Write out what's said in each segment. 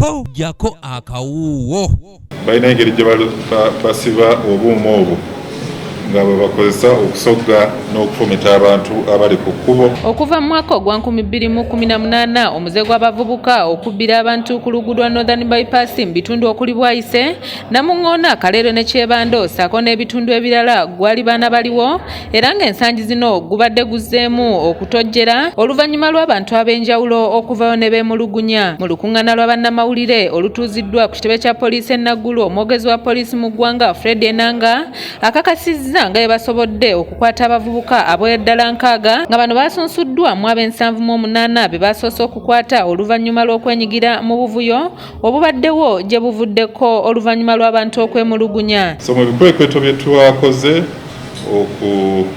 po jako akawuwo balina engeri gye basiba obuuma obwo nga bwe bakozesa okusogga n'okufumita abantu abali ku kkubo. Okuva mu mwaka ogwa 2018 omuze gw'abavubuka okubbira abantu ku luguudo lwa Northern Bypass mu bitundu okuli Bwayise, Namuŋŋoona, Kaleero ne Kyebando ssaako n'ebitundu ebirala gwali baana baliwo, era ng'ensangi zino gubadde guzzeemu okutojjera oluvannyuma lw'abantu ab'enjawulo okuvayo ne beemulugunya. Mu lukuŋŋaana lwa bannamawulire olutuuziddwa ku kitebe kya poliisi e Nagguru, omwogezi wa poliisi mu ggwanga Fred Enanga akakasizza nga basobodde okukwata abavubuka ab'eddala 6 nga bano basunsuddwamu ab'78 be basoose okukwata oluvannyuma lw'okwenyigira mu buvuyo obubaddewo gye buvuddeko oluvannyuma lw'abantu okwemulugunya. So mu bikwekweto bye twakoze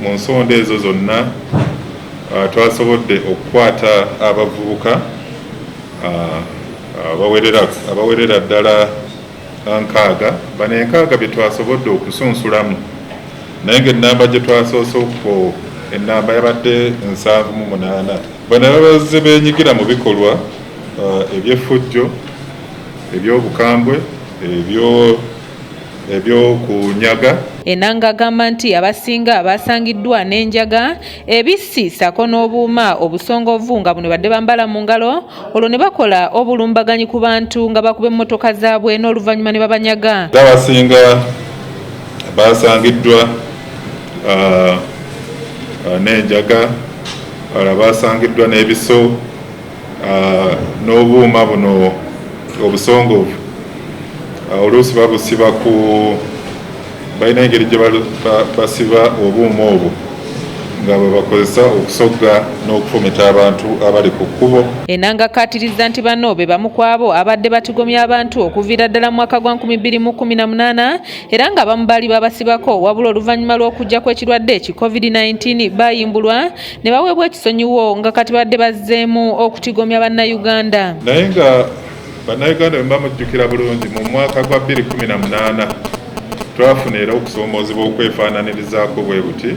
mu nsonda ezo zonna twasobodde okukwata abavubuka abawerera ddala 6. Bano 6 bye twasobodde okusunsulamu naye ng'ennamba gye twasoose okuko ennamba yabadde 78. Bano babazze beenyigira mu bikolwa eby'effujjo, eby'obukambwe, ebyokunyaga. Enanga agamba nti abasinga basangiddwa n'enjaga, ebissi ssaako n'obuuma obusongovu nga buno badde bambala mu ngalo, olwo ne bakola obulumbaganyi ku bantu nga bakuba emmotoka zaabwe n'oluvannyuma ne babanyaga. Abasinga basangiddwa n'enjaga, basangiddwa n'ebiso n'obuuma buno obusongovu. Oluusi babusiba balina engeri gye basiba obuuma obwo nga bwe bakozesa okusogga n'okufumita abantu abali ku kkubo. Enanga akkatiriza nti bano be bamu ku abo abadde batigomya abantu okuviira ddala mu mwaka gwa 2018 era nga abamu baali babasibako wabula oluvannyuma lw'okujja kw'ekirwadde ki COVID-19 bayimbulwa ne baweebwa ekisonyiwo nga kati badde bazzeemu okutigomya bannayuganda. Naye nga bannayuganda bwe bamujjukira bulungi mu mwaka gwa 2018 twafuna era okusoomoozebwa okwefaananirizaako bwe buti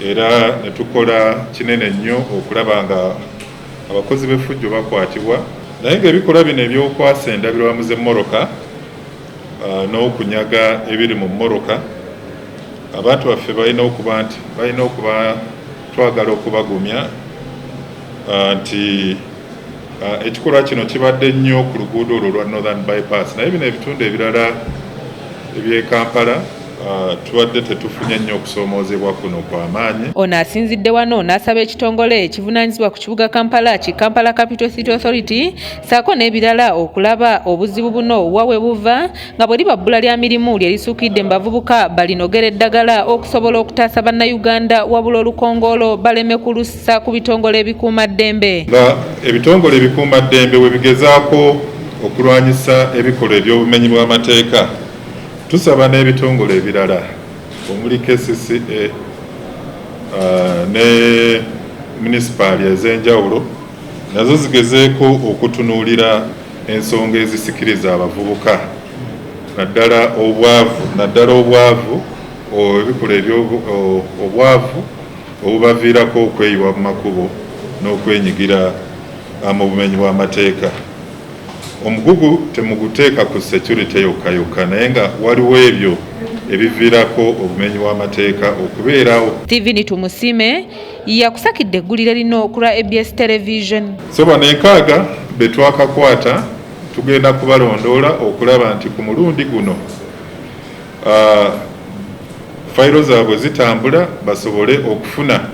era ne tukola kinene nnyo okulaba nga abakozi b'effujjo bakwatibwa. Naye ng'ebikolwa bino ebyokwasa endabirwamu z'emmoroka n'okunyaga ebiri mu mmoroka, abantu baffe balina okuba twagala okubagumya nti ekikolwa kino kibadde nnyo ku luguudo olwo lwa Northern Bypass, naye bino ebitundu ebirala eby'e Kampala tubadde tetufunye nnyo okusoomoozebwa kuno kw'amaanyi. Ono asinzidde wano n'asaba ekitongole ekivunaanyizibwa ku kibuga Kampala ki Kampala Capital City Authority ssaako n'ebirala okulaba obuzibu buno wa we buva nga bwe liba bbula lya mirimu lye lisukkiridde mu bavubuka balinogera eddagala okusobola okutaasa bannayuganda wabula olukongoolo baleme kulussa ku bitongole ebikuumaddembe. Nga ebitongole ebikuumaddembe we bigezaako okulwanyisa ebikolwa eby'obumenyi bw'amateeka, tusaba n'ebitongole ebirala omuli KCCA ne munisipaali ez'enjawulo nazo zigezeeko okutunuulira ensonga ezisikiriza abavubuka naddala obwavu ebikolwa obwavu obubaviirako okweyiwa mu makubo n'okwenyigira mu bumenyi bw'amateeka. Omugugu temuguteeka ku security yokka naye nga waliwo ebyo ebiviirako obumenyi bw'amateeka okubeerawo. Steven Tumusime yakusakidde eggulire lino ku lwa ABS Television. So bano 6 be twakakwata tugenda kubalondoola okulaba nti ku mulundi guno fayiro zaabwe zitambula basobole okufuna